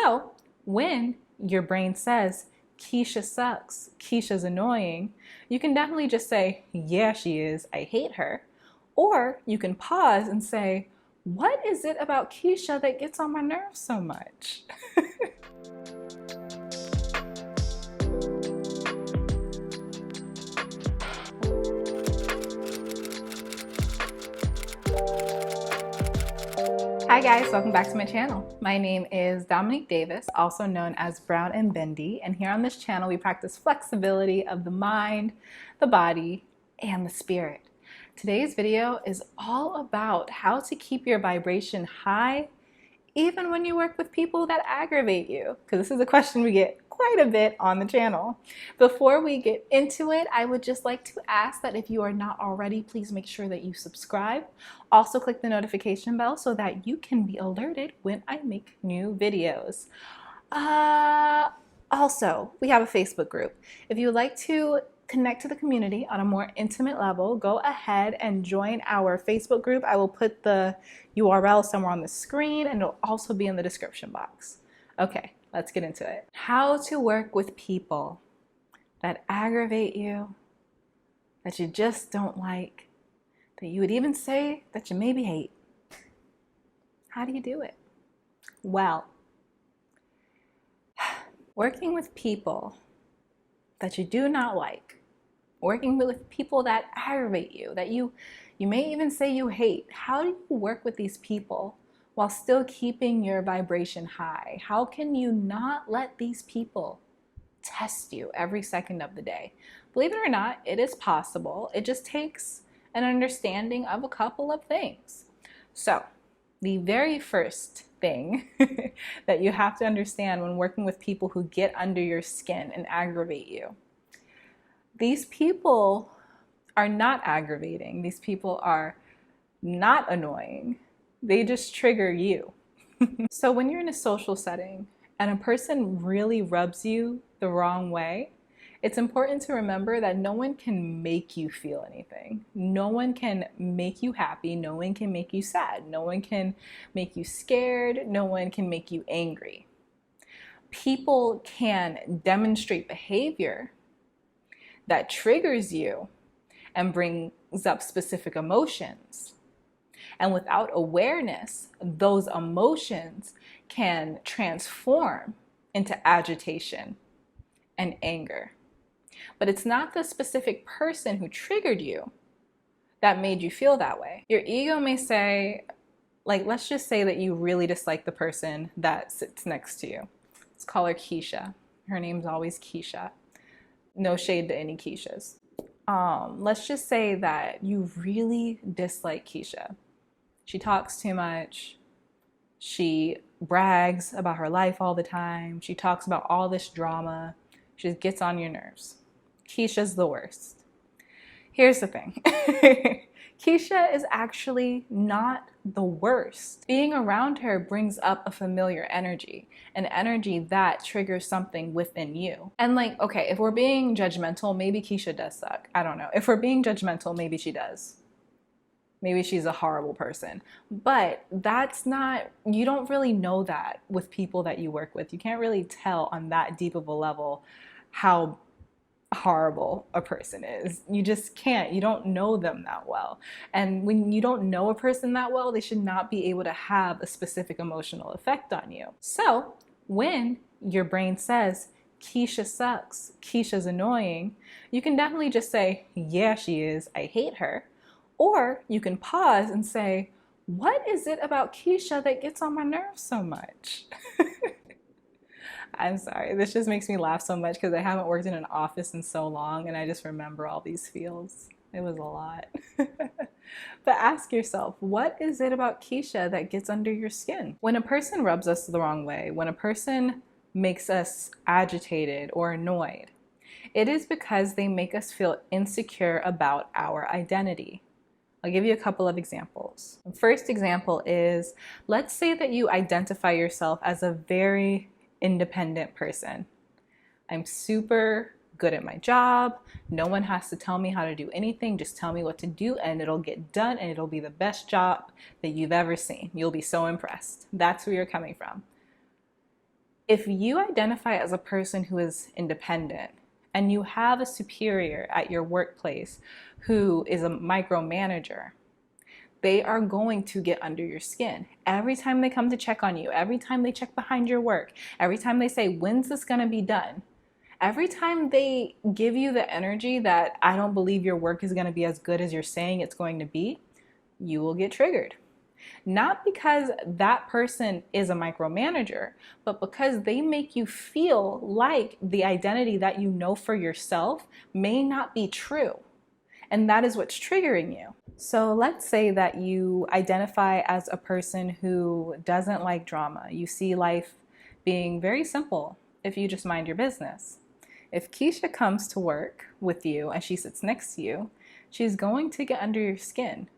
So when your brain says, Keisha sucks, Keisha's annoying, you can definitely just say, yeah, she is, I hate her. Or you can pause and say, what is it about Keisha that gets on my nerves so much? Hi guys, welcome back to my channel. My name is Dominique Davis, also known as Brown and Bendy, and here on this channel we practice flexibility of the mind, the body, and the spirit. Today's video is all about how to keep your vibration high even when you work with people that aggravate you, because this is a question we get quite a bit on the channel. Before we get into it, I would just like to ask that if you are not already, please make sure that you subscribe. Also click the notification bell so that you can be alerted when I make new videos. Also, we have a Facebook group. If you would like to connect to the community on a more intimate level, go ahead and join our Facebook group. I will put the URL somewhere on the screen and it'll also be in the description box. Okay, let's get into it. How to work with people that aggravate you, that you just don't like, that you would even say that you maybe hate. How do you do it? Well, working with people that you do not like, working with people that aggravate you, that you may even say you hate. How do you work with these people while still keeping your vibration high? How can you not let these people test you every second of the day? Believe it or not, it is possible. It just takes an understanding of a couple of things. So, the very first thing that you have to understand when working with people who get under your skin and aggravate you, these people are not aggravating. These people are not annoying. They just trigger you. So when you're in a social setting and a person really rubs you the wrong way, it's important to remember that no one can make you feel anything. No one can make you happy. No one can make you sad. No one can make you scared. No one can make you angry. People can demonstrate behavior that triggers you and brings up specific emotions. And without awareness, those emotions can transform into agitation and anger. But it's not the specific person who triggered you that made you feel that way. Your ego may say, like, let's just say that you really dislike the person that sits next to you. Let's call her Keisha. Her name's always Keisha. No shade to any Keishas. Let's just say that you really dislike Keisha. She talks too much. She brags about her life all the time. She talks about all this drama. She just gets on your nerves. Keisha's the worst. Here's the thing. Keisha is actually not the worst. Being around her brings up a familiar energy, an energy that triggers something within you. And like, okay, if we're being judgmental, maybe Keisha does suck. I don't know. If we're being judgmental, maybe she does. Maybe she's a horrible person. But that's not, you don't really know that with people that you work with. You can't really tell on that deep of a level how horrible a person is. You just can't. You don't know them that well. And when you don't know a person that well, they should not be able to have a specific emotional effect on you. So when your brain says, Keisha sucks, Keisha's annoying, you can definitely just say, yeah, she is, I hate her. Or you can pause and say, what is it about Keisha that gets on my nerves so much? I'm sorry, this just makes me laugh so much because I haven't worked in an office in so long and I just remember all these feels. It was a lot. But ask yourself, what is it about Keisha that gets under your skin? When a person rubs us the wrong way, when a person makes us agitated or annoyed, it is because they make us feel insecure about our identity. I'll give you a couple of examples. The first example is, let's say that you identify yourself as a very independent person. I'm super good at my job. No one has to tell me how to do anything. Just tell me what to do and it'll get done and it'll be the best job that you've ever seen. You'll be so impressed. That's where you're coming from. If you identify as a person who is independent and you have a superior at your workplace who is a micromanager, they are going to get under your skin. Every time they come to check on you, every time they check behind your work, every time they say, when's this gonna be done? Every time they give you the energy that I don't believe your work is gonna be as good as you're saying it's going to be, you will get triggered. Not because that person is a micromanager, but because they make you feel like the identity that you know for yourself may not be true. And that is what's triggering you. So let's say that you identify as a person who doesn't like drama. You see life being very simple if you just mind your business. If Keisha comes to work with you and she sits next to you, she's going to get under your skin.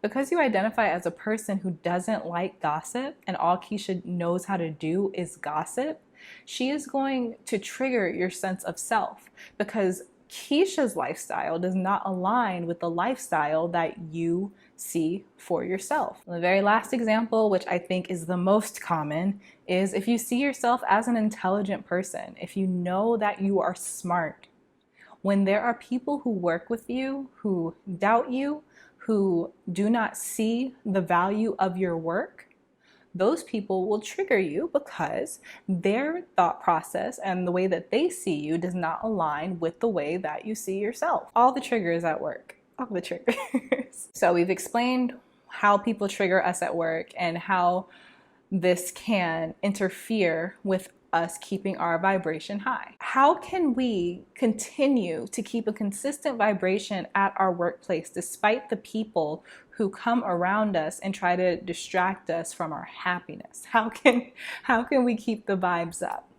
Because you identify as a person who doesn't like gossip and all Keisha knows how to do is gossip, she is going to trigger your sense of self because Keisha's lifestyle does not align with the lifestyle that you see for yourself. The very last example, which I think is the most common, is if you see yourself as an intelligent person, if you know that you are smart, when there are people who work with you, who doubt you, who do not see the value of your work, those people will trigger you because their thought process and the way that they see you does not align with the way that you see yourself. All the triggers at work, all the triggers. So we've explained how people trigger us at work and how this can interfere with us keeping our vibration high. How can we continue to keep a consistent vibration at our workplace despite the people who come around us and try to distract us from our happiness? How can we keep the vibes up?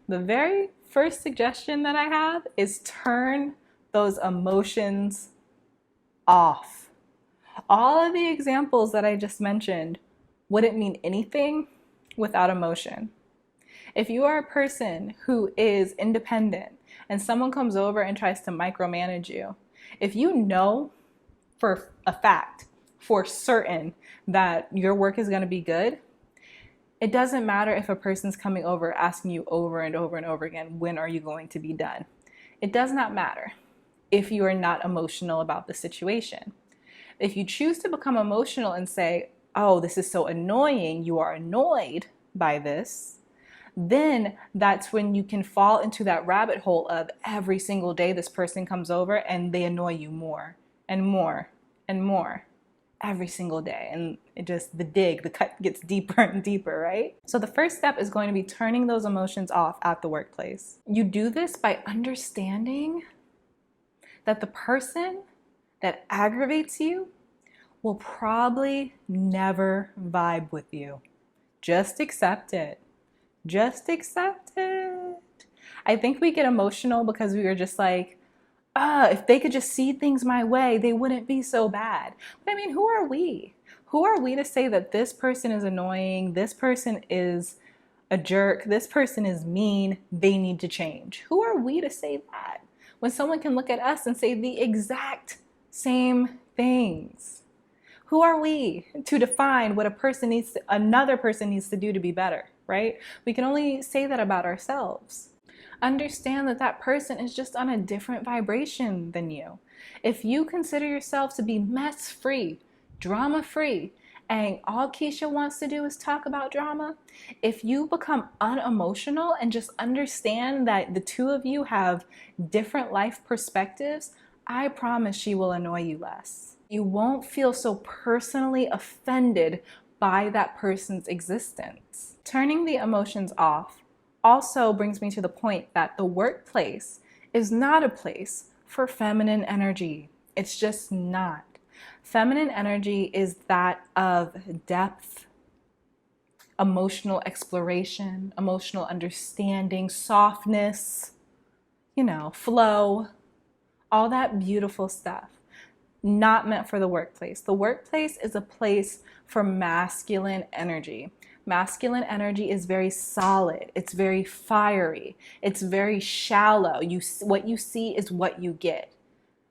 The very first suggestion that I have is turn those emotions off. All of the examples that I just mentioned wouldn't mean anything without emotion. If you are a person who is independent and someone comes over and tries to micromanage you, if you know for a fact, for certain, that your work is going to be good, it doesn't matter if a person's coming over asking you over and over and over again, when are you going to be done? It does not matter if you are not emotional about the situation. If you choose to become emotional and say, oh, this is so annoying, you are annoyed by this, then that's when you can fall into that rabbit hole of every single day this person comes over and they annoy you more and more and more every single day. And it just, the cut gets deeper and deeper, right? So the first step is going to be turning those emotions off at the workplace. You do this by understanding that the person that aggravates you will probably never vibe with you. Just accept it. Just accept it. I think we get emotional because we are just like, if they could just see things my way, they wouldn't be so bad. But I mean, who are we? Who are we to say that this person is annoying, this person is a jerk, this person is mean, they need to change? Who are we to say that when someone can look at us and say the exact same things? Who are we to define what another person needs to do to be better, right? We can only say that about ourselves. Understand that that person is just on a different vibration than you. If you consider yourself to be mess-free, drama-free, and all Keisha wants to do is talk about drama, if you become unemotional and just understand that the two of you have different life perspectives, I promise she will annoy you less. You won't feel so personally offended by that person's existence. Turning the emotions off also brings me to the point that the workplace is not a place for feminine energy. It's just not. Feminine energy is that of depth, emotional exploration, emotional understanding, softness, flow, all that beautiful stuff. Not meant for the workplace. The workplace is a place for masculine energy. Masculine energy is very solid. It's very fiery. It's very shallow. What you see is what you get.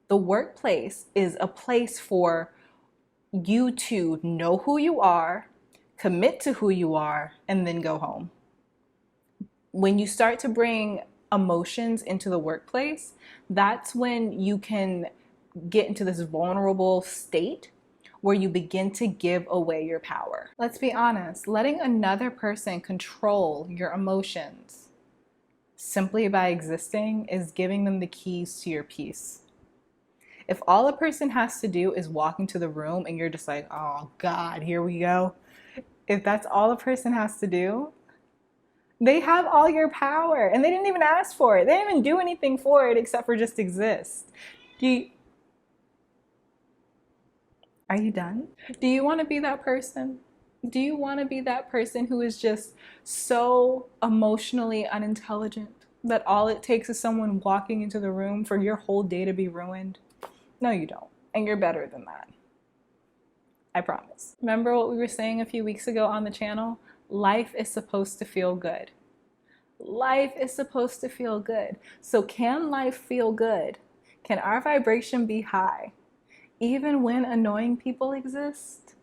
The workplace is a place for you to know who you are, commit to who you are, and then go home. when you start to bring emotions into the workplace, that's when you can get into this vulnerable state where you begin to give away your power. Let's be honest, letting another person control your emotions simply by existing is giving them the keys to your peace. If all a person has to do is walk into the room and you're just like, oh God, here we go. If that's all a person has to do, they have all your power and they didn't even ask for it. They didn't even do anything for it except for just exist. Are you done? Do you want to be that person? Do you want to be that person who is just so emotionally unintelligent that all it takes is someone walking into the room for your whole day to be ruined? No, you don't. And you're better than that. I promise. Remember what we were saying a few weeks ago on the channel? Life is supposed to feel good. Life is supposed to feel good. So can life feel good? Can our vibration be high, even when annoying people exist?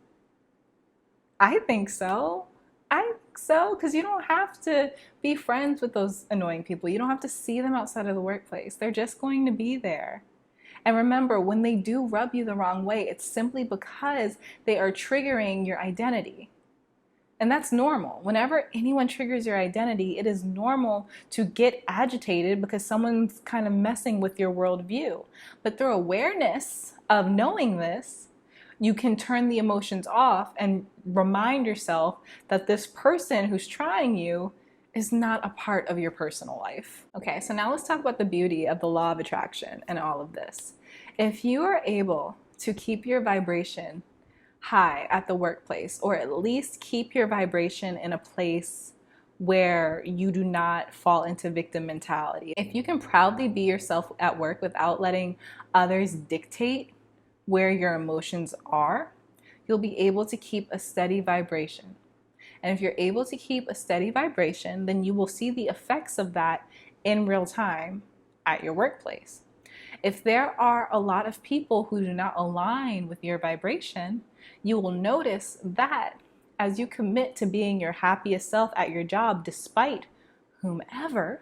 I think so. I think so, because you don't have to be friends with those annoying people. You don't have to see them outside of the workplace. They're just going to be there. And remember, when they do rub you the wrong way, it's simply because they are triggering your identity. And that's normal. Whenever anyone triggers your identity, it is normal to get agitated because someone's kind of messing with your worldview. But through awareness of knowing this, you can turn the emotions off and remind yourself that this person who's trying you is not a part of your personal life. Okay, so now let's talk about the beauty of the law of attraction and all of this. If you are able to keep your vibration high at the workplace, or at least keep your vibration in a place where you do not fall into victim mentality, if you can proudly be yourself at work without letting others dictate where your emotions are, you'll be able to keep a steady vibration. And if you're able to keep a steady vibration, then you will see the effects of that in real time at your workplace. If there are a lot of people who do not align with your vibration, you will notice that as you commit to being your happiest self at your job, despite whomever,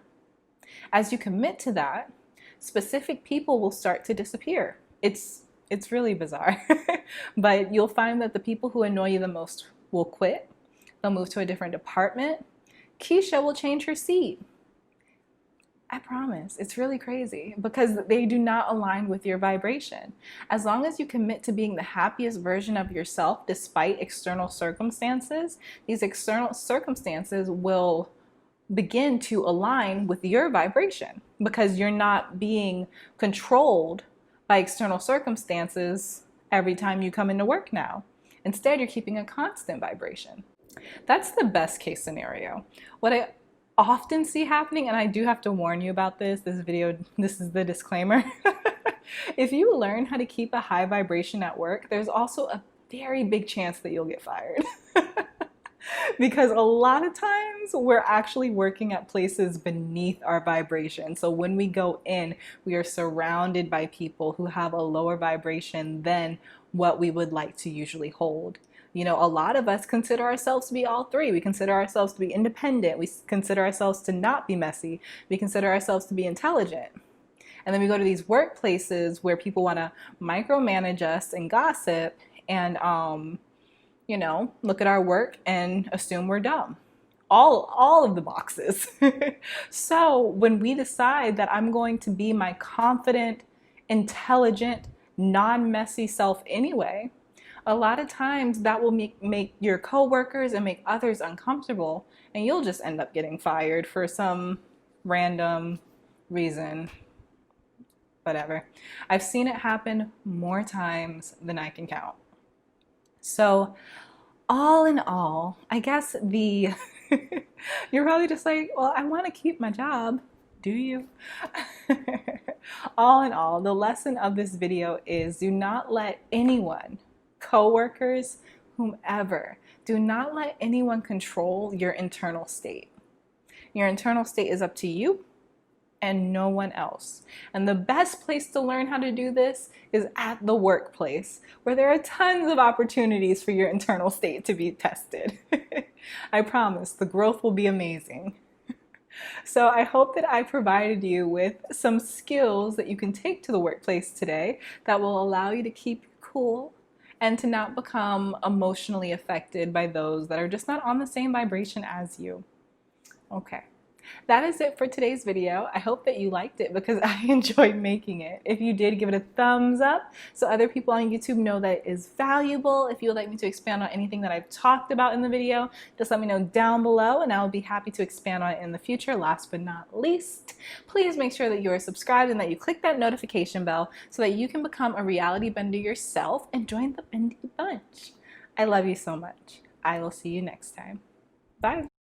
as you commit to that, specific people will start to disappear. It's really bizarre, but you'll find that the people who annoy you the most will quit. They'll move to a different department. Keisha will change her seat. I promise. It's really crazy because they do not align with your vibration. As long as you commit to being the happiest version of yourself despite external circumstances, these external circumstances will begin to align with your vibration because you're not being controlled by external circumstances every time you come into work now. Instead, you're keeping a constant vibration. That's the best case scenario. What I often see happening, and I do have to warn you about this is the disclaimer. If you learn how to keep a high vibration at work, there's also a very big chance that you'll get fired. Because a lot of times we're actually working at places beneath our vibration. So when we go in, we are surrounded by people who have a lower vibration than what we would like to usually hold. You know, a lot of us consider ourselves to be all three. We consider ourselves to be independent. We consider ourselves to not be messy. We consider ourselves to be intelligent. And then we go to these workplaces where people want to micromanage us and gossip and, you know, look at our work and assume we're dumb. All of the boxes. So when we decide that I'm going to be my confident, intelligent, non-messy self anyway, a lot of times that will make your coworkers and make others uncomfortable, and you'll just end up getting fired for some random reason. Whatever. I've seen it happen more times than I can count. So all in all, I guess you're probably just like, well, I want to keep my job. Do you? All in all, the lesson of this video is do not let anyone, coworkers, whomever, do not let anyone control your internal state. Your internal state is up to you and no one else. And the best place to learn how to do this is at the workplace, where there are tons of opportunities for your internal state to be tested. I promise the growth will be amazing. So I hope that I provided you with some skills that you can take to the workplace today that will allow you to keep cool and to not become emotionally affected by those that are just not on the same vibration as you. Okay. That is it for today's video. I hope that you liked it because I enjoyed making it. If you did, give it a thumbs up so other people on YouTube know that it is valuable. If you would like me to expand on anything that I've talked about in the video, just let me know down below and I'll be happy to expand on it in the future. Last but not least, please make sure that you are subscribed and that you click that notification bell so that you can become a reality bender yourself and join the Bendy Bunch. I love you so much. I will see you next time. Bye.